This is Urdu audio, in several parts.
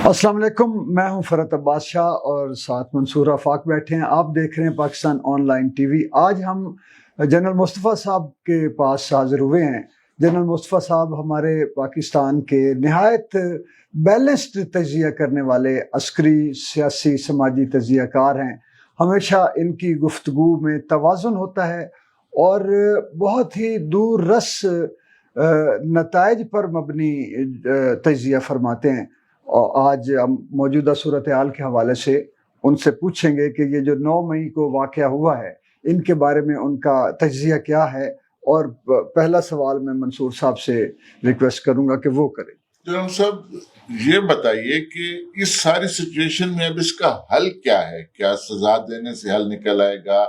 السلام علیکم، میں ہوں فرحت عباس شاہ اور ساتھ منصور آفاق بیٹھے ہیں۔ آپ دیکھ رہے ہیں Pakistan on line T V. آج ہم جنرل مصطفیٰ صاحب کے پاس حاضر ہوئے ہیں۔ جنرل مصطفیٰ صاحب ہمارے پاکستان کے نہایت بیلنسڈ تجزیہ کرنے والے عسکری، سیاسی، سماجی تجزیہ کار ہیں۔ ہمیشہ ان کی گفتگو میں توازن ہوتا ہے اور بہت ہی دور رس نتائج پر مبنی تجزیہ فرماتے ہیں۔ اور آج ہم موجودہ صورتحال کے حوالے سے ان سے پوچھیں گے کہ یہ جو 9 مئی کو واقعہ ہوا ہے ان کے بارے میں ان کا تجزیہ کیا ہے، اور پہلا سوال میں منصور صاحب سے ریکویسٹ کروں گا کہ وہ کریں۔ جناب صاحب، یہ بتائیے کہ اس ساری سچویشن میں اب اس کا حل کیا ہے؟ کیا سزا دینے سے حل نکل آئے گا؟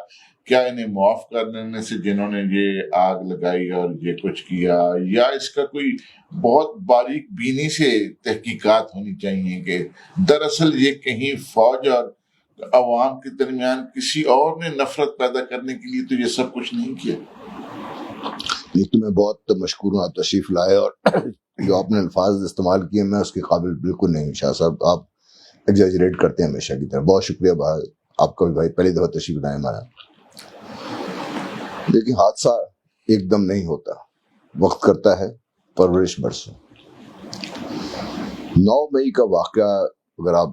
کیا انہیں معاف کرنے سے جنہوں نے یہ آگ لگائی اور یہ کچھ کیا، یا اس کا کوئی بہت باریک بینی سے تحقیقات ہونی چاہیے کہ دراصل یہ کہیں فوج اور عوام کے درمیان کسی اور نے نفرت پیدا کرنے کے لیے تو یہ سب کچھ نہیں کیا؟ یہ تو میں بہت مشکور ہوں، آپ تشریف لائے، اور جو آپ نے الفاظ استعمال کیے میں اس کے قابل بالکل نہیں۔ شاہ صاحب آپ ایگزیجریٹ کرتے ہیں ہمیشہ کی طرح۔ بہت شکریہ بھائی، آپ کا بھی بھائی پہلی دفعہ تشریف لائے ہمارا۔ لیکن حادثہ ایک دم نہیں ہوتا، وقت کرتا ہے پرورش برسوں۔ 9 مئی کا واقعہ اگر آپ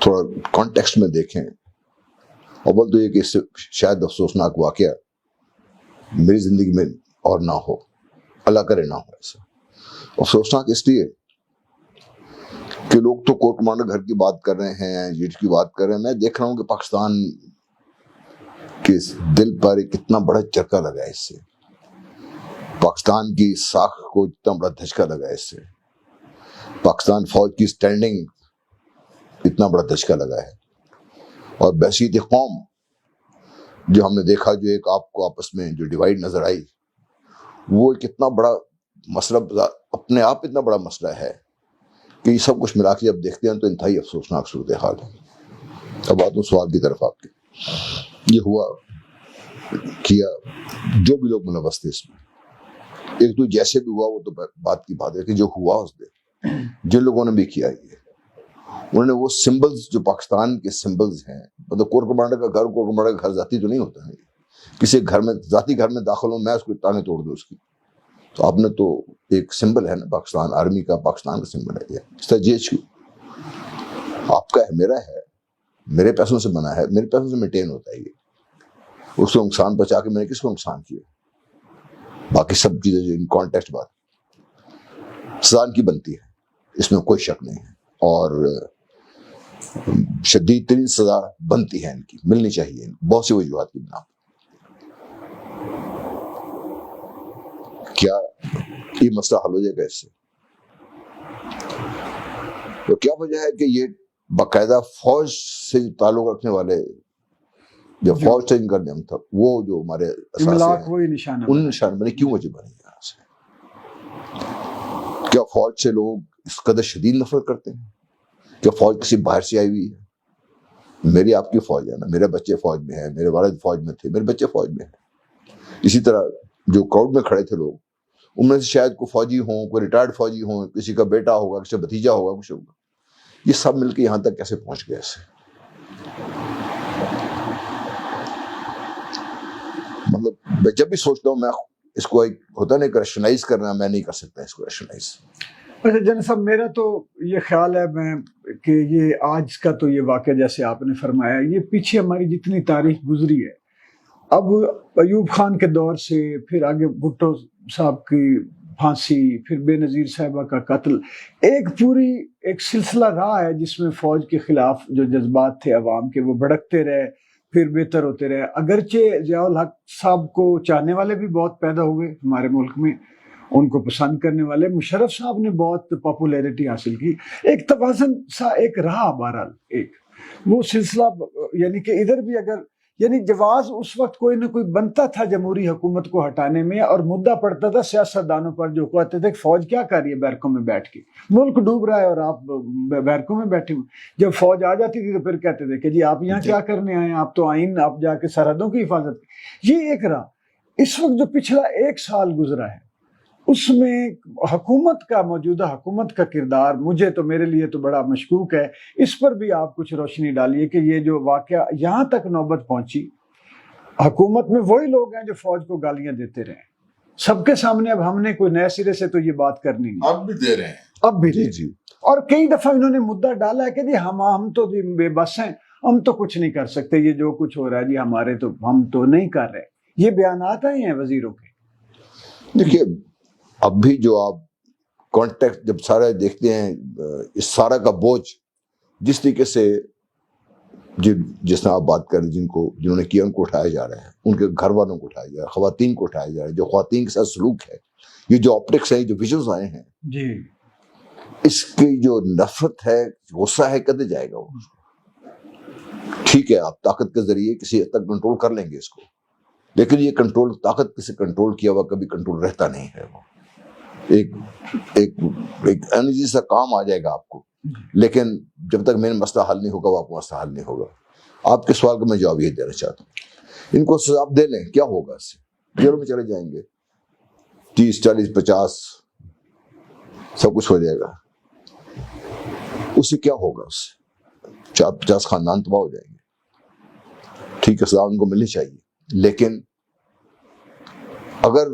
تھوڑا کانٹیکسٹ میں دیکھیں، اول تو یہ کہ اس سے شاید افسوسناک واقعہ میری زندگی میں اور نہ ہو، اللہ کرے نہ ہو ایسا۔ افسوسناک اس لیے کہ لوگ تو کوٹ کمانڈر گھر کی بات کر رہے ہیں، جیٹ کی بات کر رہے ہیں، میں دیکھ رہا ہوں کہ پاکستان کے دل پر ایک اتنا بڑا چرکا لگا ہے اس سے، پاکستان کی ساکھ کو اتنا بڑا دھچکا لگا ہے اس سے، پاکستان فوج کی سٹینڈنگ اتنا بڑا دھچکا لگا ہے، اور بحثیت قوم جو ہم نے دیکھا، جو ایک آپ کو آپس میں جو ڈیوائیڈ نظر آئی، وہ ایک اتنا بڑا مسئلہ اپنے آپ اتنا بڑا مسئلہ ہے کہ یہ سب کچھ ملا کے جب دیکھتے ہیں تو انتہائی افسوسناک صورتحال ہے۔ اب آتا ہوں سوال کی طرف آپ کے۔ یہ ہوا کیا جو بھی لوگ ملوث تھے اس میں، ایک تو جیسے بھی ہوا وہ تو بات کی بات ہے کہ جو ہوا اس میں جن لوگوں نے بھی کیا، یہ انہوں نے وہ سمبلز جو پاکستان کے سمبلز ہیں، مطلب کور کمانڈر کا گھر، کور کمانڈر کا گھر ذاتی تو نہیں ہوتا ہے، کسی گھر میں ذاتی گھر میں داخل ہوں میں اس کو ٹانگیں توڑ دوں اس کی، تو آپ نے تو ایک سمبل ہے نا پاکستان آرمی کا، پاکستان کا سمبل ہے یہ، اس طرح جی ایچ کیو آپ کا ہے، میرا ہے، میرے پیسوں سے بنا ہے، میرے پیسوں سے مینٹین ہوتا ہے یہ، اس کو نقصان پہنچا کے میں نے کس کو نقصان کیا؟ باقی سب چیزیں جو ان کانٹیکسٹ بات سزا کی بنتی ہے، اس میں کوئی شک نہیں ہے، اور شدید ترین سزا بنتی ہے، ان کی ملنی چاہیے بہت سی وجوہات کی بنا۔ کیا یہ مسئلہ حل ہو جائے گا اس سے؟ تو کیا وجہ ہے کہ یہ باقاعدہ فوج سے تعلق رکھنے والے، جب فوج چینج کرنے ہم تھا، وہ جو ہمارے املاک وہی نشانہ ان نشان بنے، کیوں وجہ بنے یہاں سے؟ کیا فوج سے لوگ اس قدر شدید نفرت کرتے ہیں؟ کیا فوج کسی باہر سے آئی ہوئی ہے؟ میری آپ کی فوج ہے نا، میرے بچے فوج میں ہیں، میرے والد فوج میں تھے، میرے بچے فوج میں ہیں۔ اسی طرح جو کراؤڈ میں کھڑے تھے لوگ، ان میں سے شاید کوئی فوجی ہوں، کوئی ریٹائرڈ فوجی ہوں، کسی کا بیٹا ہوگا، کسی کا بھتیجا ہوگا، کچھ ہوگا، یہ سب مل کے یہاں تک کیسے پہنچ گئے ایسے؟ مطلب میں جب بھی سوچتا ہوں، میں اس کو ایک ہوتا نہیں کہ ریشنائز کرنا، میں نہیں کر سکتا اس کو ریشنائز۔ اچھا جنرل صاحب، میرا تو یہ خیال ہے کہ یہ آج کا تو یہ واقعہ جیسے آپ نے فرمایا، یہ پیچھے ہماری جتنی تاریخ گزری ہے، اب ایوب خان کے دور سے پھر آگے بھٹو صاحب کی پھانسی، پھر بے نظیر صاحبہ کا قتل، ایک سلسلہ رہا ہے جس میں فوج کے خلاف جو جذبات تھے عوام کے وہ بھڑکتے رہے، پھر بہتر ہوتے رہے۔ اگرچہ ضیاء الحق صاحب کو چاہنے والے بھی بہت پیدا ہوئے ہمارے ملک میں، ان کو پسند کرنے والے، مشرف صاحب نے بہت پاپولیرٹی حاصل کی، ایک توازن سا ایک رہا بہرحال، ایک وہ سلسلہ، یعنی کہ ادھر بھی اگر یعنی جواز اس وقت کوئی نہ کوئی بنتا تھا جمہوری حکومت کو ہٹانے میں، اور مدعا پڑتا تھا سیاستدانوں پر جو کہتے تھے کہ فوج کیا کر رہی ہے بیرکوں میں بیٹھ کے، ملک ڈوب رہا ہے اور آپ بیرکوں میں بیٹھے ہوئے۔ جب فوج آ جاتی تھی تو پھر کہتے تھے کہ جی آپ یہاں کیا کرنے آئے ہیں، آپ تو آئین، آپ جا کے سرحدوں کی حفاظت۔ یہ ایک رہا۔ اس وقت جو پچھلا 1 سال گزرا ہے، اس میں حکومت کا موجودہ حکومت کا کردار مجھے تو میرے لیے تو بڑا مشکوک ہے. اس پر بھی آپ کچھ روشنی ڈالیے کہ یہ جو واقعہ یہاں تک نوبت پہنچی، حکومت میں وہی لوگ ہیں جو فوج کو گالیاں دیتے رہے سب کے سامنے. اب ہم نے کوئی نئے سرے سے تو یہ بات کرنی نہیں، اب بھی دے رہے ہیں. اب بھی جی دے. جی اور کئی دفعہ انہوں نے مدعا ڈالا ہے کہ جی ہم تو جی بے بس ہیں، ہم تو کچھ نہیں کر سکتے، یہ جو کچھ ہو رہا ہے جی ہمارے تو ہم تو نہیں کر رہے. یہ بیانات آئے ہیں وزیروں کے. دیکھیے اب بھی جو آپ کانٹیکٹ جب سارا دیکھتے ہیں، اس سارا کا بوجھ جس طریقے سے جس طرح آپ بات کر رہے ہیں، جنہوں نے کیا ان کو اٹھایا جا رہا ہے، ان کے گھر والوں کو اٹھایا جا رہا ہے، خواتین کو اٹھایا جا رہا ہے، جو خواتین کے ساتھ سلوک ہے، یہ جو آپٹکس ہیں، جو ویژنز آئے ہیں، جی اس کی جو نفرت ہے، غصہ ہے، کدے جائے گا وہ. ٹھیک ہے آپ طاقت کے ذریعے کسی حد تک کنٹرول کر لیں گے اس کو، لیکن یہ کنٹرول طاقت سے کنٹرول کیا ہوا کبھی کنٹرول رہتا نہیں ہے. وہ ایک انرجی سا کام آ جائے گا آپ کو، لیکن جب تک میرا مسئلہ حل نہیں ہوگا وہ آپ کا مسئلہ حل نہیں ہوگا. آپ کے سوال کا میں جواب یہ دینا چاہتا ہوں، ان کو سزا دے لیں، کیا ہوگا اس سے؟ جیلوں میں چلے جائیں گے، 30 40 50 سب کچھ ہو جائے گا. اس سے کیا ہوگا؟ اس سے 40 خاندان تباہ ہو جائیں گے. ٹھیک ہے، سزا ان کو ملنی چاہیے، لیکن اگر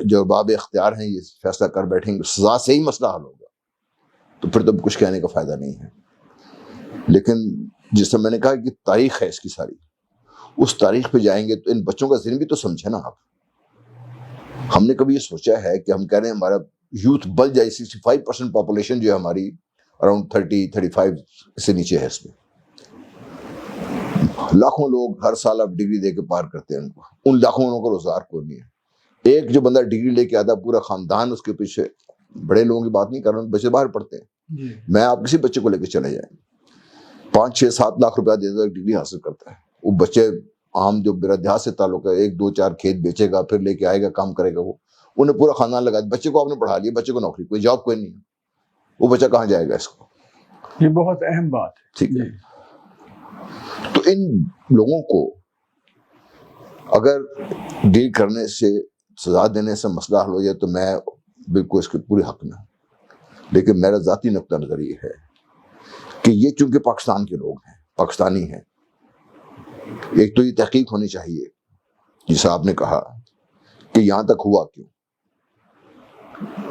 جو باب اختیار ہیں یہ فیصلہ کر بیٹھیں گے سزا سے ہی مسئلہ حل ہوگا، تو پھر تو کچھ کہنے کا فائدہ نہیں ہے. لیکن جس سے میں نے کہا کہ تاریخ ہے اس کی ساری، اس تاریخ پہ جائیں گے تو ان بچوں کا ذہن بھی تو سمجھے نا آپ. ہم نے کبھی یہ سوچا ہے کہ ہم کہہ رہے ہیں ہمارا یوتھ بل جائے، 65% پاپولیشن جو ہے ہماری اراؤنڈ 30-35 سے نیچے ہے. اس میں لاکھوں لوگ ہر سال آپ ڈگری دے کے پار کرتے ہیں، ان لاکھوں لوگوں کا روزگار کوئی نہیں ہے. ایک جو بندہ ڈگری لے کے آتا پورا خاندان اس کے پیچھے. بڑے لوگوں کی بات نہیں کر رہا ہوں، بچے باہر پڑھتے ہیں. میں آپ کسی بچے کو لے کے چلے جائیں، 5-6-7 لاکھ روپیہ دے دے ڈگری حاصل کرتا ہے. وہ بچے عام جو میرا دیہات سے تعلق ہے، 1-2-4 کھیت بیچے گا، پھر لے کے آئے گا، کام کرے گا. وہ انہیں پورا خاندان لگا، بچے کو آپ نے پڑھا لیا، بچے کو نوکری، کوئی جاب کوئی نہیں ہے، وہ بچہ کہاں جائے گا؟ اس کو یہ بہت اہم بات ہے. ٹھیک ہے. تو ان لوگوں کو اگر ڈیل کرنے سے، سزا دینے سے مسئلہ حل ہو جائے تو میں بالکل اس کے پورے حق میں ہوں. لیکن میرا ذاتی نقطہ نظر یہ ہے کہ یہ چونکہ پاکستان کے لوگ ہیں، پاکستانی ہیں، ایک تو یہ تحقیق ہونی چاہیے جیسا آپ نے کہا کہ یہاں تک ہوا کیوں.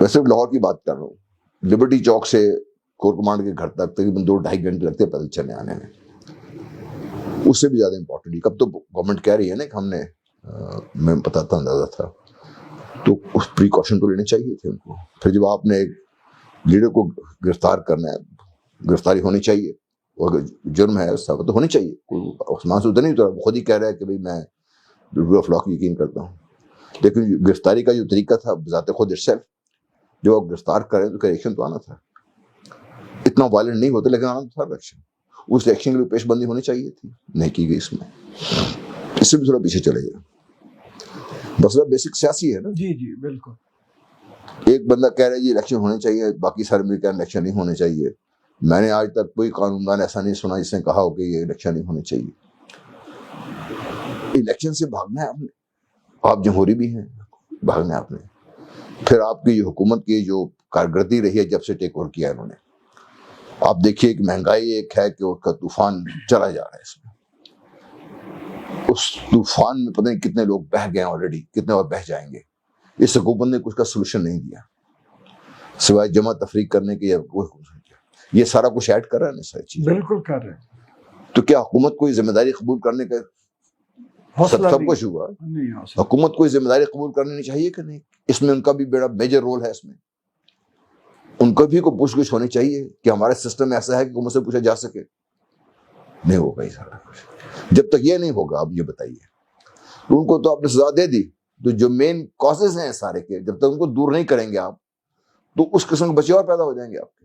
ویسے لاہور کی بات کر رہا ہوں، لبرٹی چوک سے کور کمانڈ کے گھر تک تقریباً 2-2.5 گھنٹے لگتے پیدل چلنے آنے میں. اس سے بھی زیادہ امپورٹنٹ کب تو گورنمنٹ کہہ رہی ہے نا کہ ہم نے، میں بتاتا اندازہ تھا، تو اس پریکاشن تو لینے چاہیے تھے ان کو. پھر جب آپ نے ایک لیڈر کو گرفتار کرنا ہے، گرفتاری ہونی چاہیے، اگر جرم ہے سب تو ہونی چاہیے. عثمان سے ادھر نہیں اترا، خود ہی کہہ رہا ہے کہ بھائی میں رول آف لا کی یقین کرتا ہوں. لیکن گرفتاری کا جو طریقہ تھا بذات خود اٹسیلف، جو آپ گرفتار کریں تو ایکشن تو آنا تھا. اتنا وائلنٹ نہیں ہوتا لیکن آنا تھا ایکشن. اس ایکشن کے لیے پیش بندی ہونی چاہیے تھی، نہیں کی گئی. اس میں اس سے بھی تھوڑا پیچھے چلے گئے. مسئلہ بیسک سیاسی ہے نا. جی جی بالکل. ایک بندہ کہہ رہا ہے یہ الیکشن ہونے چاہیے، باقی سارے مل کر الیکشن نہیں ہونے چاہیے. میں نے آج تک کوئی قانون دان ایسا نہیں سنا جس نے کہا ہو کہ یہ الیکشن نہیں ہونے چاہیے. الیکشن سے بھاگنا ہے آپ نے، آپ جمہوری بھی ہیں، بھاگنا ہے آپ نے. پھر آپ کی حکومت کی جو کارکردگی رہی ہے جب سے ٹیک اوور کیا انہوں نے، آپ دیکھیے کہ مہنگائی ایک ہے کہ اس کا طوفان چلا جا رہا ہے. اس میں اس طوفان میں پتہ نہیں کتنے لوگ بہہ گئے ہیں آلریڈی، کتنے اور بہہ جائیں گے. اس حکومت نے کچھ کا سولوشن نہیں دیا سوائے جمع تفریق کرنے کے. یہ سارا کچھ ایڈ کر رہا ہے نا ساری چیزیں. بالکل کر رہے ہیں. تو کیا حکومت کوئی ذمہ داری قبول کرنے کا سب کچھ ہوا؟ حکومت کوئی ذمہ داری قبول کرنی چاہیے کہ نہیں؟ اس میں ان کا بھی بڑا میجر رول ہے. اس میں ان کو بھی پوچھ گچھ ہونی چاہیے کہ ہمارا سسٹم ایسا ہے کہ حکومت سے پوچھا جا سکے. نہیں ہوگا یہ سارا کچھ جب تک یہ نہیں ہوگا. آپ یہ بتائیے، ان کو تو آپ نے سزا دے دی، تو جو مین کازز ہیں سارے کے جب تک ان کو دور نہیں کریں گے آپ، تو اس قسم کے بچے اور پیدا ہو جائیں گے آپ کے.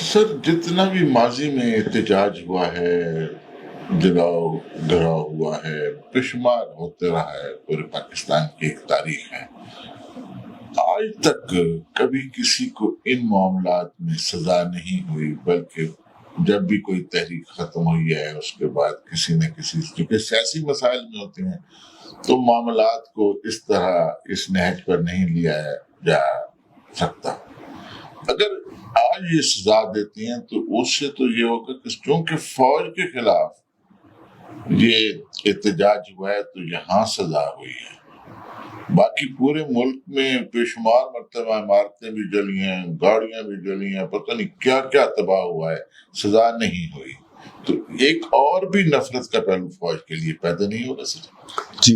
سر جتنا بھی ماضی میں احتجاج ہوا ہے، گھراؤ ہوا ہے، بے شمار ہوتے رہا ہے، پورے پاکستان کی ایک تاریخ ہے. آج تک کبھی کسی کو ان معاملات میں سزا نہیں ہوئی، بلکہ جب بھی کوئی تحریک ختم ہوئی ہے اس کے بعد کسی نہ کسی، کیونکہ سیاسی مسائل میں ہوتے ہیں تو معاملات کو اس طرح اس نہج پر نہیں لیا جا سکتا. اگر آج یہ سزا دیتی ہیں تو اس سے تو یہ ہوگا کہ چونکہ فوج کے خلاف یہ احتجاج ہوا ہے تو یہاں سزا ہوئی ہے، باقی پورے ملک میں بے شمار مرتبہ عمارتیں بھی جلی ہیں، گاڑیاں بھی جلی ہیں، پتہ نہیں کیا کیا تباہ ہوا ہے، سزا نہیں ہوئی. تو ایک اور بھی نفرت کا پہلو فوج کے لیے پیدا نہیں ہوگا سر؟ جی،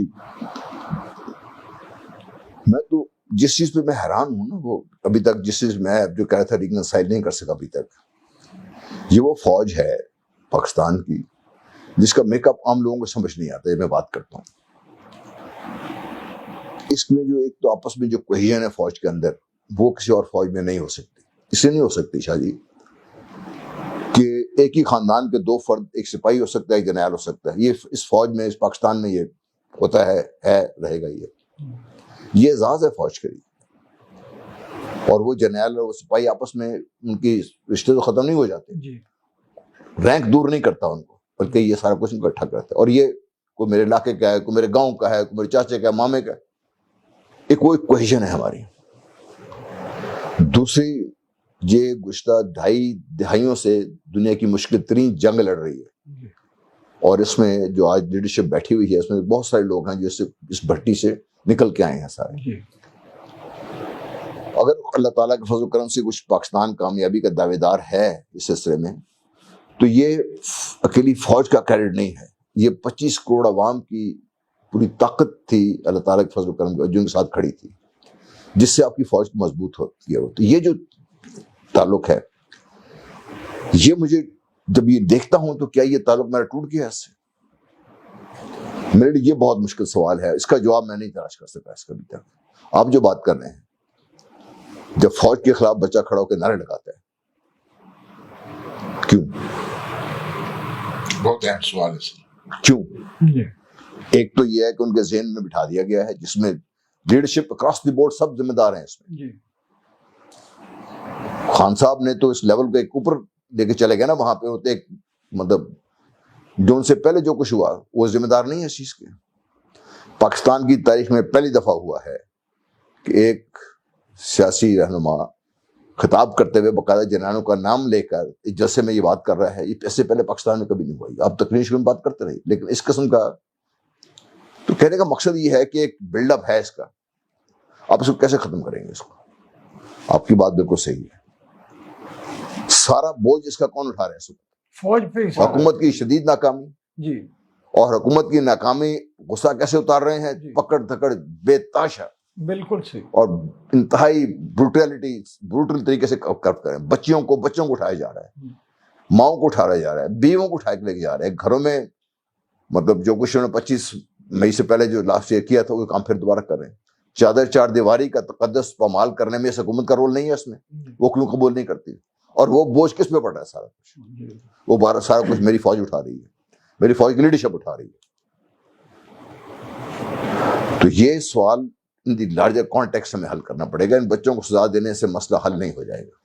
میں تو جس چیز پہ میں حیران ہوں نا، وہ ابھی تک جس چیز میں جو کہہ رہا تھا ریکنسائل نہیں کر سکا ابھی تک، یہ وہ فوج ہے پاکستان کی جس کا میک اپ عام لوگوں کو سمجھ نہیں آتا. یہ میں بات کرتا ہوں، اس میں جو ایک تو آپس میں جو کوہیژن ہے فوج کے اندر، وہ کسی اور فوج میں نہیں ہو سکتی. اس لیے نہیں ہو سکتی شاہ جی کہ ایک ہی خاندان کے دو فرد، ایک سپاہی ہو سکتا ہے، ایک جنرل ہو سکتا ہے. یہ اس فوج میں، اس پاکستان میں یہ ہوتا ہے رہے گا. یہ اعزاز ہے فوج کے لیے، اور وہ جنرل اور وہ سپاہی آپس میں ان کی رشتے تو ختم نہیں ہو جاتے، رینک دور نہیں کرتا ان کو، بلکہ یہ سارا کچھ اکٹھا کرتا ہے. اور یہ کوئی میرے علاقے کا ہے، کوئی میرے گاؤں کا ہے، کوئی میرے چاچے کا ہے، مامے کا ہے. ایک وہ کوہیژن ہے ہماری. دوسری، یہ گزشتہ 2.5 دہائیوں سے دنیا کی مشکل ترین جنگ لڑ رہی ہے، اور اس میں جو آج لیڈرشپ بیٹھی ہوئی ہے اس میں بہت سارے لوگ ہیں جو اس بھٹی سے نکل کے آئے ہیں سارے. اگر اللہ تعالیٰ کے فضل و کرم سے کچھ پاکستان کامیابی کا دعوے دار ہے اس سلسلے میں، تو یہ اکیلی فوج کا کریڈٹ نہیں ہے. یہ 25 کروڑ عوام کی پوری طاقت تھی اللہ تعالیٰ کے فضل و کرم جو ان کے ساتھ کھڑی تھی، جس سے آپ کی فوج کو مضبوط ہوتی ہے. تو یہ جو تعلق ہے، یہ مجھے جب یہ دیکھتا ہوں تو کیا یہ تعلق میرا ٹوٹ گیا اس سے؟ میرے لیے یہ بہت مشکل سوال ہے، اس کا جواب میں نہیں تلاش کر سکا اس کا ابھی تک. آپ جو بات کر رہے ہیں، جب فوج کے خلاف بچہ کھڑا ہو کے نعرے لگاتا ہے، کیوں؟ بہت اہم سوال ہے سر. کیوں؟ ایک تو یہ ہے کہ ان کے ذہن میں بٹھا دیا گیا ہے، جس میں لیڈرشپ اکراس دی بورڈ سب ذمہ دار ہیں اس میں. خان صاحب نے تو اس لیول کو ایک اوپر لے کے چلے گئے نا، وہاں پہ ہوتے ایک مطلب جو ان سے پہلے جو کچھ ہوا وہ ذمہ دار نہیں ہے اس چیز کے. پاکستان کی تاریخ میں پہلی دفعہ ہوا ہے کہ ایک سیاسی رہنما خطاب کرتے ہوئے باقاعدہ جنرلوں کا نام لے کر اس جلسے میں یہ بات کر رہا ہے. یہ اس سے پہلے پاکستان میں کبھی نہیں ہوا. آپ تقریر شروع میں بات کرتے رہے، لیکن اس قسم کا تو کہنے کا مقصد یہ ہے کہ ایک بلڈ اپ ہے اس کا، آپ اس کو کیسے ختم کریں گے اس کو؟ آپ کی بات بالکل صحیح ہے. سارا بوجھ اس کا کون اٹھا رہا ہے؟ اس وقت فوج پہ حکومت کی شدید ناکامی، جی، اور حکومت کی ناکامی غصہ کیسے اتار رہے ہیں؟ پکڑ دھکڑ بے تاشا، بالکل صحیح، اور انتہائی بروٹل طریقے سے کرتے ہیں. بچوں کو اٹھایا جا رہا ہے، ماؤں کو اٹھایا جا رہا ہے، بیووں کو اٹھا کے لے کے جا رہے ہیں گھروں میں. مطلب جو کچھ انہوں نے 25 مئی سے پہلے جو لاسٹ ایئر کیا تھا وہ کام پھر دوبارہ کر رہے ہیں. چار دیواری کا تقدس پامال کرنے میں اس حکومت کا رول نہیں ہے اس میں، وہ کیوں قبول نہیں کرتی؟ اور وہ بوجھ کس پہ پڑ رہا ہے؟ سارا کچھ وہ سارا کچھ میری فوج اٹھا رہی ہے، میری فوج کی لیڈرشپ اٹھا رہی ہے. تو یہ سوال ان دی لارجر کانٹیکسٹ میں حل کرنا پڑے گا. ان بچوں کو سزا دینے سے مسئلہ حل نہیں ہو جائے گا.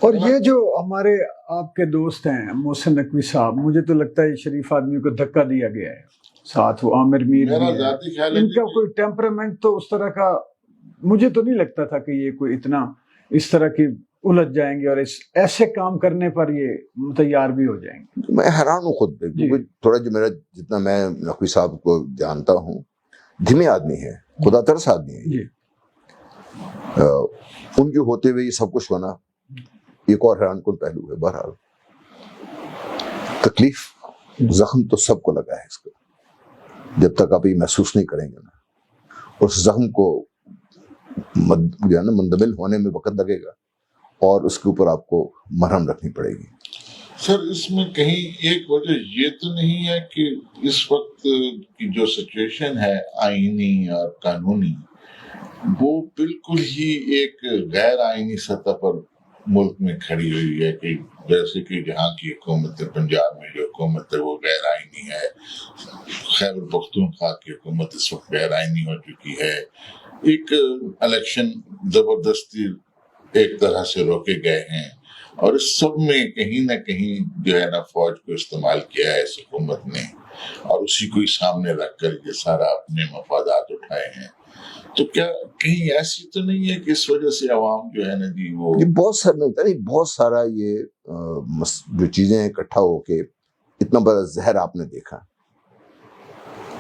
اور یہ جو ہمارے آپ کے دوست ہیں محسن نقوی صاحب، مجھے تو لگتا ہے شریف آدمی کو دھکا دیا گیا ہے. ساتھ وہ عامر میر میرا بھی ہے. ذاتی خیال ہے ان کا کوئی ٹیمپرامنٹ تو اس طرح کا مجھے تو نہیں لگتا تھا کہ یہ کوئی اتنا اس طرح کی الجھ جائیں گے اور ایسے کام کرنے پر یہ تیار بھی ہو جائیں گے. میں حیران ہوں خود پہ، کیونکہ تھوڑا جو میرا جتنا میں نقوی صاحب کو جانتا ہوں، دھیمے آدمی ہے، خدا ترس آدمی ہے. جی، ان کے ہوتے ہوئے یہ سب کچھ ہونا ایک اور حیران کن پہلو ہے. بہرحال تکلیف، زخم تو سب کو لگا ہے اس کا. جب تک آپ یہ محسوس نہیں کریں گے نا، اس زخم کو جو ہے نا منتقل ہونے میں وقت لگے گا، اور اس کے اوپر آپ کو مرہم رکھنی پڑے گی. سر اس میں کہیں ایک وجہ یہ تو نہیں ہے کہ اس وقت کی جو سچویشن ہے آئینی اور قانونی، وہ بالکل ہی ایک غیر آئینی سطح پر ملک میں کھڑی ہوئی ہے، کہ جیسے کہ جہاں کی حکومت پنجاب میں جو حکومت ہے وہ غیر آئینی ہے، خیبر پختونخوا کی حکومت اس وقت غیر آئینی ہو چکی ہے. ایک الیکشن زبردستی ایک طرح سے روکے گئے ہیں، اور اس سب میں کہیں نہ کہیں جو ہے نا فوج کو استعمال کیا ہے اس حکومت نے، اور اسی کو ہی سامنے رکھ کر یہ سارا اپنے مفادات اٹھائے ہیں. تو کیا کہیں ایسی تو نہیں ہے کہ اس وجہ سے عوام جو ہے نا جی وہ یہ بہت سارا یہ جو چیزیں اکٹھا ہو کے اتنا بڑا زہر آپ نے دیکھا.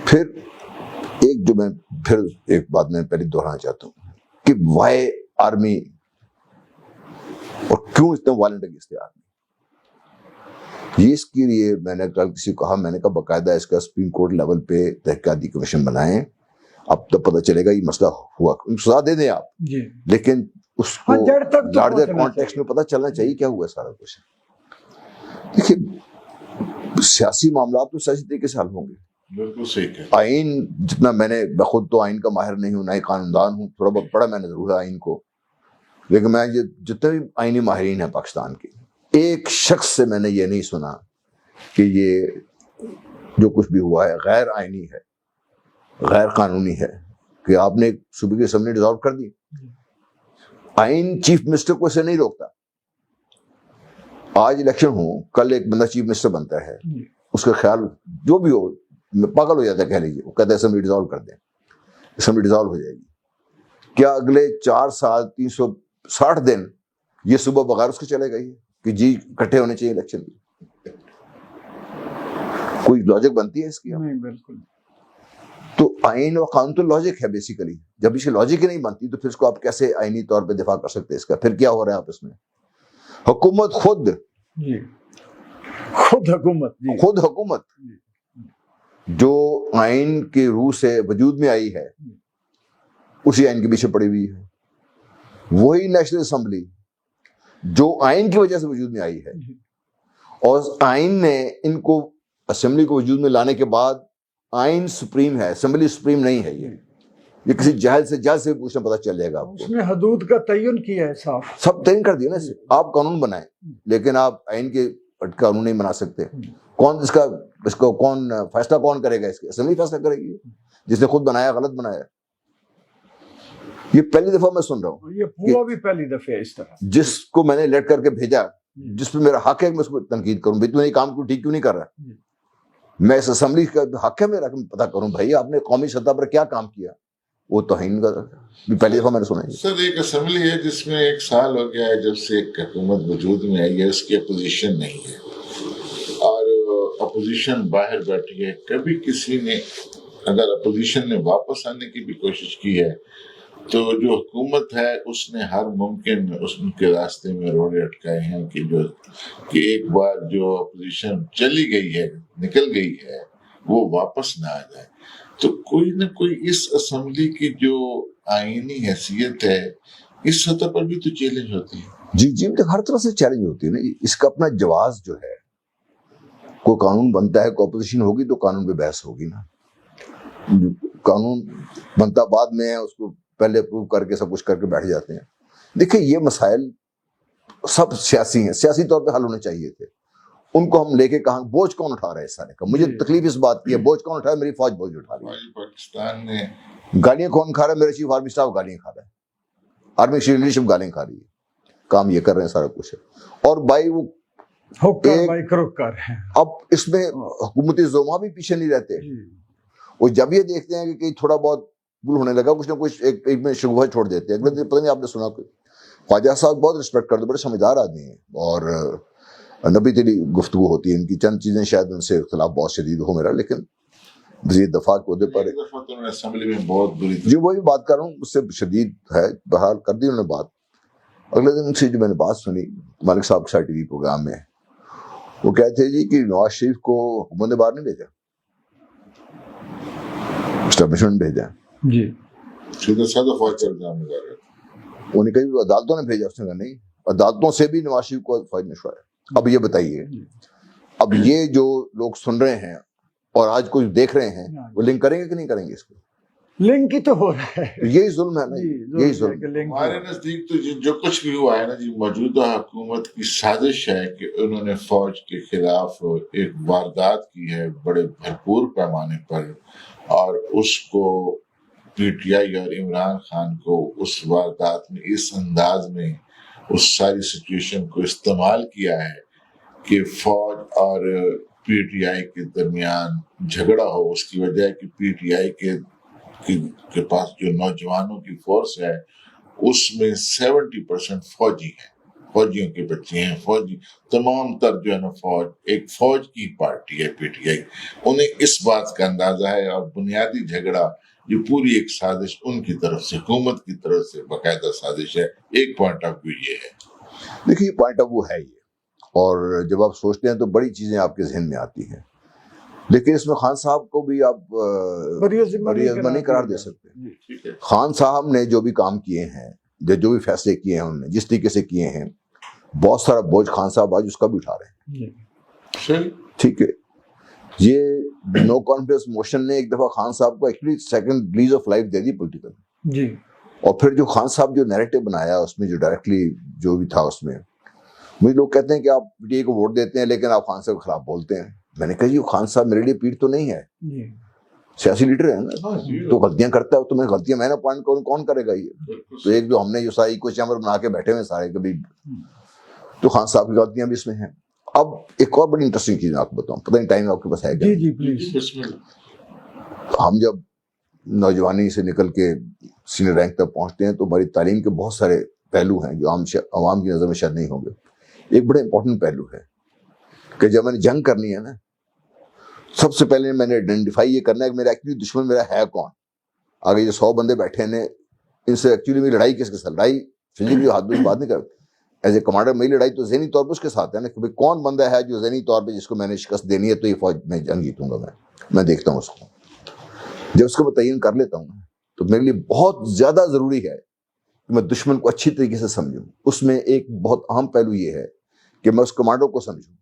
پھر ایک بات میں پہلے دہرانا چاہتا ہوں کہ وائی آرمی اور کیوں اتنا وائلنٹ اگینسٹ آرمی. یہ اس کے لیے میں نے کل کسی کو کہا، میں نے کہا باقاعدہ اس کا سپریم کورٹ لیول پہ تحقیقاتی کمیشن بنائیں، اب تو پتہ چلے گا یہ مسئلہ ہوا. سزا دے دیں آپ جی، لیکن اس کو جڑ تک تو لارجر پہنچنا کانٹیکسٹ چاہیے. میں پتہ چلنا چاہیے کیا ہوا سارا کچھ. دیکھیے سیاسی معاملات تو سیاسی طریقے سے حل ہوں گے. بالکل صحیح کہ آئین جتنا میں خود تو آئین کا ماہر نہیں ہوں، نہ ہی قانون دان ہوں، تھوڑا بہت پڑھا میں نے ضرور ہے آئین کو، لیکن میں یہ جتنے بھی آئینی ماہرین ہیں پاکستان کے، ایک شخص سے میں نے یہ نہیں سنا کہ یہ جو کچھ بھی ہوا ہے غیر آئینی ہے، غیر قانونی ہے، کہ آپ نے صوبے کی اسمبلی ڈیزالو کر دی. آئین چیف منسٹر کو اسے نہیں روکتا. آج الیکشن ہو، کل ایک بندہ چیف منسٹر بنتا ہے، اس کا خیال جو بھی ہو پاگل ہو جاتا ہے، کہہ لیجیے، وہ کہتا ہے اسمبلی ڈیزالو کر دیں، اسمبلی ڈیزالو ہو جائے گی. کیا اگلے 4 سال 360 دن یہ صبح بغیر اس کے چلے گئی کہ جی اکٹھے ہونے چاہیے الیکشن کی؟ کوئی لاجک بنتی ہے اس کی؟ نہیں، بالکل. تو آئین اور قانون تو لاجک ہے بیسیکلی. جب اس کی لاجک ہی نہیں بنتی تو پھر اس کو آپ کیسے آئینی طور پہ دفاع کر سکتے ہیں اس کا؟ پھر کیا ہو رہا ہے آپس میں؟ حکومت خود حکومت جو آئین کے روح سے وجود میں آئی ہے اسی آئین کے پیچھے پڑی ہوئی ہے. وہی نیشنل اسمبلی جو آئین کی وجہ سے وجود میں آئی ہے، اور آئین نے ان کو اسمبلی کو وجود میں لانے کے بعد آئین سپریم ہے، اسمبلی سپریم نہیں ہے. یہ کسی جاہل سے سے بھی پوچھنا پتہ چل جائے گا آپ کو. اس نے حدود کا تعین کیا ہے، صاف سب تعین کر دیا نا. آپ قانون بنائیں لیکن آپ آئین کے قانون نہیں بنا سکتے. اس کو کون فیصلہ کون کرے گا؟ اس کے اسمبلی فیصلہ کرے گی، جس نے خود بنایا غلط بنایا. یہ پہلی دفعہ میں سن رہا ہوں. یہ ہوا بھی پہلی دفعہ اس طرح. جس کو میں نے لیٹ کر کے بھیجا، جس پہ میرا حق ہے میں اس کو تنقید کروں، بھائی تو یہ کام کو ٹھیک کیوں نہیں کر رہا؟ میں اس اسمبلی کا حق ہے میرا کہ میں پتہ کروں بھائی آپ نے قومی سطح پر کیا کام کیا. وہ توہین کا پہلی دفعہ میں نے سنا ہے. سر ایک اسمبلی ہے جس میں 1 سال ہو گیا ہے جب سے ایک حکومت وجود میں آئی ہے، اس کی اپوزیشن نہیں ہے، اور اپوزیشن باہر بیٹھی ہے. کبھی کسی نے اگر اپوزیشن نے واپس آنے کی بھی کوشش کی ہے تو جو حکومت ہے اس نے ہر ممکن اس کے راستے میں روڑے اٹکائے ہیں کہ ایک بار جو اپوزیشن چلی گئی ہے، نکل گئی ہے، وہ واپس نہ آ جائے. تو کوئی نہ کوئی اس اسمبلی کی جو آئینی حیثیت ہے اس سطح پر بھی تو چیلنج ہوتی ہے. جی ہر طرح سے چیلنج ہوتی ہے نا. اس کا اپنا جواز جو ہے، کوئی قانون بنتا ہے، کوئی اپوزیشن ہوگی تو قانون پہ بحث ہوگی نا. قانون بنتا بعد میں ہے، اس کو پہلے اپروو کر کے سب کچھ کر کے بیٹھ جاتے ہیں. دیکھیں یہ مسائل سب سیاسی ہیں، سیاسی طور پہ حل ہونے چاہیے تھے. ان کو ہم لے کے کہاں بوجھ کون اٹھا رہا ہے اس سارے کا؟ مجھے تکلیف اس بات کی ہے، بوجھ کون اٹھا رہا ہے؟ میری فوج بوجھ اٹھا رہی ہے. پاکستان نے گالیاں کون کھا رہا ہے؟ میرا چیف آرمی اسٹاف گالیاں کھا رہا ہے، آرمی لیڈرشپ گالیاں کھا رہی ہے. کام یہ کر رہے ہیں سارا کچھ ہے. اور بھائی وہ اب اس میں حکومتی زوما بھی پیچھے نہیں رہتے. وہ جب یہ دیکھتے ہیں کہ تھوڑا بہت بل ہونے لگا، کچھ نہ کچھ ایک میں شبہ چھوڑ دیتے ہیں. پتہ نہیں آپ نے سنا کوئی خواجہ صاحب بہت رسپیکٹ کرتے، بڑے سمجھدار آدمی ہیں، اور نبی تیری گفتگو ہوتی ہے ان کی. چند چیزیں شاید ان سے اختلاف بہت شدید ہو میرا، لیکن وزیر دفاع کے عہدے پر اسمبلی میں بہت بری جو وہی بات کر رہا ہوں اس سے شدید ہے. بہرحال کر دی انہوں نے بات. اگلے دن سے جو میں نے بات سنی مالک صاحب کے ٹی وی پروگرام میں، وہ کہتے ہیں جی کہ نواز شریف کو حکومت نے باہر نہیں بھیجا، اسٹیبلشمنٹ بھیجا. جی انہوں نے کہا عدالتوں نے بھیجا. اس نے کہا نہیں، عدالتوں سے بھی نواز شریف کو فوج نے چھوڑا. اب یہ بتائیے، اب یہ جو لوگ سن رہے ہیں اور آج کچھ دیکھ رہے ہیں وہ لنک کریں گے کہ نہیں کریں گے؟ اس کو لنک ہی تو ہو رہا ہے. یہی ظلم ہے نا، یہی ظلم. ہمارے نزدیک تو جو کچھ بھی ہوا ہے نا جی، موجودہ حکومت کی سازش ہے کہ انہوں نے فوج کے خلاف ایک واردات کی ہے بڑے بھرپور پیمانے پر، اور اس کو پی ٹی آئی اور عمران خان کو اس واردات میں اس انداز میں اس ساری سچویشن کو استعمال کیا ہے کہ فوج اور پی ٹی آئی کے درمیان جھگڑا ہو. اس کی وجہ ہے کہ پی ٹی آئی کے پاس جو نوجوانوں کی فورس ہے اس میں 70% فوجی ہیں, فوجیوں کے بچے ہیں, فوجی تمام تر جو ہے نا ایک فوج کی پارٹی ہے پی ٹی آئی. انہیں اس بات کا اندازہ ہے, اور بنیادی جھگڑا یہ پوری ایک سازش ان کی طرف سے, حکومت کی طرف سے باقاعدہ سازش ہے. ایک پوائنٹ آف ویو یہ ہے. دیکھیے پوائنٹ آف ویو ہے یہ, اور جب آپ سوچتے ہیں تو بڑی چیزیں آپ کے ذہن میں آتی ہیں, لیکن اس میں خان صاحب کو بھی آپ بری عزمہ نہیں قرار دے سکتے. خان صاحب نے جو بھی کام کیے ہیں, جو بھی فیصلے کیے ہیں انہوں نے جس طریقے سے کیے ہیں, بہت سارا بوجھ خان صاحب آج اس کا بھی اٹھا رہے ہیں. ٹھیک ہے, یہ نو کانفیڈنس موشن نے ایک دفعہ خان صاحب کو actually second lease of life دے دی پولیٹیکل جی. اور پھر جو خان صاحب جو نیریٹو بنایا اس میں جو ڈائریکٹلی جو بھی تھا اس میں, مجھے لوگ کہتے ہیں کہ آپ پی ٹی آئی کو ووٹ دیتے ہیں لیکن آپ خان صاحب کے خلاف بولتے ہیں. میں نے کہا جی خان صاحب میرے لیے پیر تو نہیں ہے, سیاسی لیڈر ہے نا, تو غلطیاں کرتا ہے تو میں غلطیاں میں نے پوائنٹ کروں, کون کرے گا یہ؟ تو ایک جو ہم نے جو ساری کو چیمبر بنا کے بیٹھے ہوئے سارے کبھی, تو خان صاحب کی غلطیاں بھی اس میں ہیں. اب ایک اور بڑی انٹرسٹنگ چیز آپ کو بتاؤں, پتہ نہیں ٹائم آپ کے پاس ہے کیا؟ جی پلیز. ہم جب نوجوانی سے نکل کے سینئر رینک تک پہنچتے ہیں تو ہماری تعلیم کے بہت سارے پہلو ہیں جو عوام کی نظر میں شاید نہیں ہوں گے. ایک بڑا امپورٹنٹ پہلو ہے کہ جب میں نے جنگ کرنی ہے نا, سب سے پہلے میں نے آئیڈینٹیفائی یہ کرنا ہے کہ میرا ایکچولی دشمن میرا ہے کون. آگے یہ 100 بندے بیٹھے ہیں, ان سے ایکچولی میری لڑائی کس کے ساتھ, لڑائی فزیکلی ہاتھ میں بات نہیں کر, ایز اے کمانڈر میری لڑائی تو ذہنی طور پہ اس کے ساتھ ہے نا, کہ کون بندہ ہے جو ذہنی طور پہ جس کو میں نے شکست دینی ہے تو یہ فوج میں جنگ جیتوں گا. میں دیکھتا ہوں اس کو, جب اس کو میں تعین کر لیتا ہوں تو میرے لیے بہت زیادہ ضروری ہے کہ میں دشمن کو اچھی طریقے سے سمجھوں. اس میں ایک بہت اہم پہلو یہ ہے کہ میں اس کمانڈر کو سمجھوں,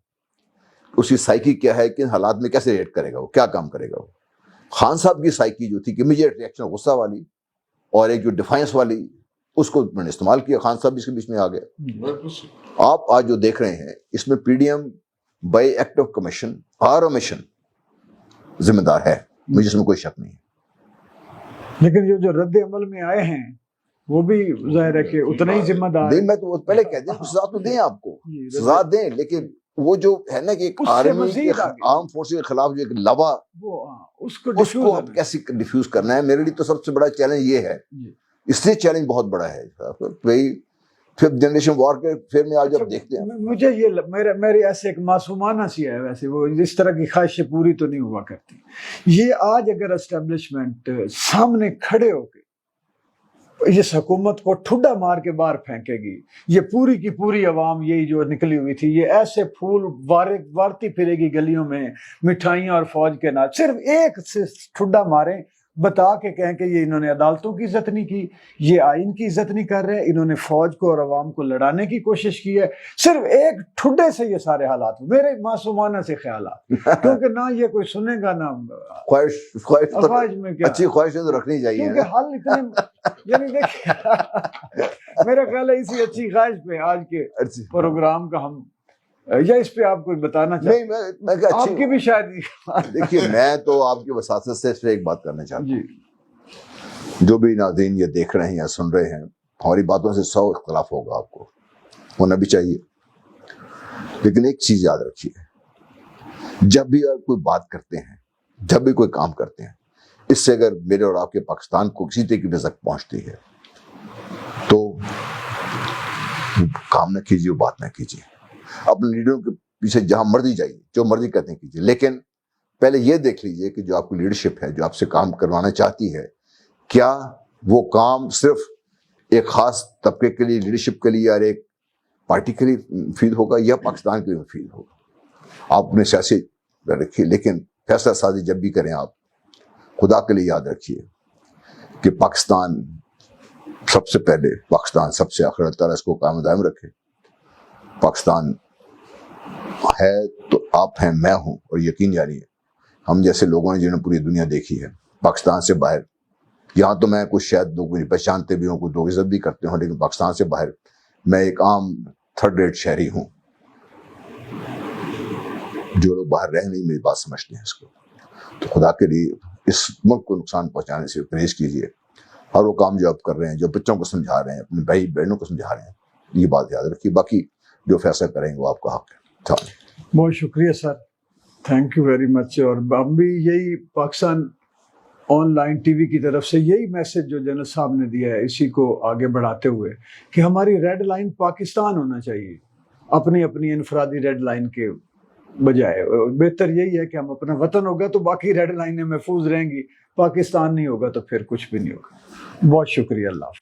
اس کی سائیکی کیا ہے, کن حالات میں کیسے ریٹ کرے گا, وہ کیا کام کرے گا. وہ خان صاحب کی سائیکی جو تھی کہ امیڈیٹ ریئیکشن غصہ والی اور ایک جو ڈیفائنس والی, اس کو میں نے استعمال کیا. خان صاحب بھی اس کے بیچ میں آ گئے. آپ آج جو دیکھ رہے ہیں اس میں P D M by act of commission اور اومیشن ذمہ دار ہے, مجھے اس میں کوئی شک نہیں ہے. لیکن جو رد عمل میں آئے ہیں وہ بھی ظاہر ہے کہ اتنا ہی ذمہ دار ہے. میں تو پہلے کہہ دیں سزا تو دیں, آپ کو سزا دیں, لیکن وہ جو ہے نا کہ ایک آرمی کے عام فورسز کے خلاف جو ایک لوا, اس کو کیسے ڈیفیوز کرنا ہے. میرے لیے تو سب سے بڑا چیلنج یہ ہے, اس لیے چیلنج بہت بڑا ہے. وہی 5th جنریشن وار کے پھر میں آج جب دیکھتے ہیں, مجھے یہ میری ایسے ایک معصومانہ سی ہے, ویسے وہ اس طرح کی خواہشیں پوری تو نہیں ہوا کرتی. یہ آج اگر اسٹیبلشمنٹ سامنے کھڑے ہو کے اس حکومت کو ٹھڈا مار کے باہر پھینکے گی, یہ پوری کی پوری عوام یہی جو نکلی ہوئی تھی یہ ایسے پھول وارتی پھرے گی گلیوں میں مٹھائیاں اور فوج کے نام, صرف ایک سے ٹھڈا ماریں, بتا کے کہیں کہ یہ انہوں نے عدالتوں کی عزت نہیں کی, یہ آئین کی عزت نہیں کر رہے, انہوں نے فوج کو اور عوام کو لڑانے کی کوشش کی ہے. صرف ایک ٹھڈے سے یہ سارے حالات, میرے معصومانہ سے خیالات, کیونکہ نہ یہ کوئی سنے گا نہ خواہش میں کیا اچھی خواہشیں تو رکھنی چاہیے, کیونکہ حل اتنے یعنی دیکھیں میرا خیال ہے اسی اچھی خواہش پہ آج کے پروگرام کا ہم, یا اس پہ آپ کو بتانا چاہتے ہیں آپ کی بھی شاید. دیکھیے میں تو آپ کی وساطت سے اس پہ ایک بات کرنا چاہتا ہوں, جو بھی ناظرین یہ دیکھ رہے ہیں یا سن رہے ہیں, ہماری باتوں سے 100 اختلاف ہوگا, آپ کو ہونا بھی چاہیے, لیکن ایک چیز یاد رکھیے, جب بھی آپ کوئی بات کرتے ہیں, جب بھی کوئی کام کرتے ہیں, اس سے اگر میرے اور آپ کے پاکستان کو کسی طرح کی رزق پہنچتی ہے تو کام نہ کیجیے, بات نہ کیجیے, اپنے لیڈروں کے پیچھے جہاں مرضی جائیے, جو مرضی کرتے ہیں کیجیے, لیکن پہلے یہ دیکھ لیجیے کہ جو آپ کی لیڈرشپ ہے, جو آپ سے کام کروانا چاہتی ہے, کیا وہ کام صرف ایک خاص طبقے کے لیے, لیڈرشپ کے لیے اور ایک پارٹی کے لیے مفید ہوگا یا پاکستان کے لیے مفید ہوگا. آپ اپنے سیاسی رکھیے, لیکن فیصلہ سازی جب بھی کریں آپ خدا کے لیے یاد رکھیے کہ پاکستان سب سے پہلے, پاکستان سب سے آخر, اللہ تعالیٰ اس کو قائم دائم رکھے. پاکستان ہے تو آپ ہیں, میں ہوں, اور یقین جانیے ہم جیسے لوگوں نے جنہوں نے پوری دنیا دیکھی ہے, پاکستان سے باہر, یہاں تو میں کچھ شاید لوگ مجھے پہچانتے بھی ہوں, کچھ لوگ عزت بھی کرتے ہوں, لیکن پاکستان سے باہر میں ایک عام 3rd rate شہری ہوں. جو لوگ باہر رہ نہیں میری بات سمجھتے ہیں اس کو, تو خدا کے لیے اس ملک کو نقصان پہنچانے سے پرہیز کیجیے. ہر وہ کام جو آپ کر رہے ہیں, جو بچوں کو سمجھا رہے ہیں, اپنے بھائی بہنوں کو سمجھا رہے ہیں, یہ بات یاد رکھیے، باقی جو فیصلہ کریں گے وہ آپ کا حق ہے. بہت شکریہ سر، تھینک یو ویری مچ. اور ہم بھی یہی Pakistan on line T V کی طرف سے یہی میسج جو جنرل صاحب نے دیا ہے، اسی کو آگے بڑھاتے ہوئے کہ ہماری ریڈ لائن پاکستان ہونا چاہیے، اپنی اپنی انفرادی ریڈ لائن کے بجائے. بہتر یہی ہے کہ ہم اپنا وطن ہوگا تو باقی ریڈ لائنیں محفوظ رہیں گی، پاکستان نہیں ہوگا تو پھر کچھ بھی نہیں ہوگا. بہت شکریہ، اللہ حافظ.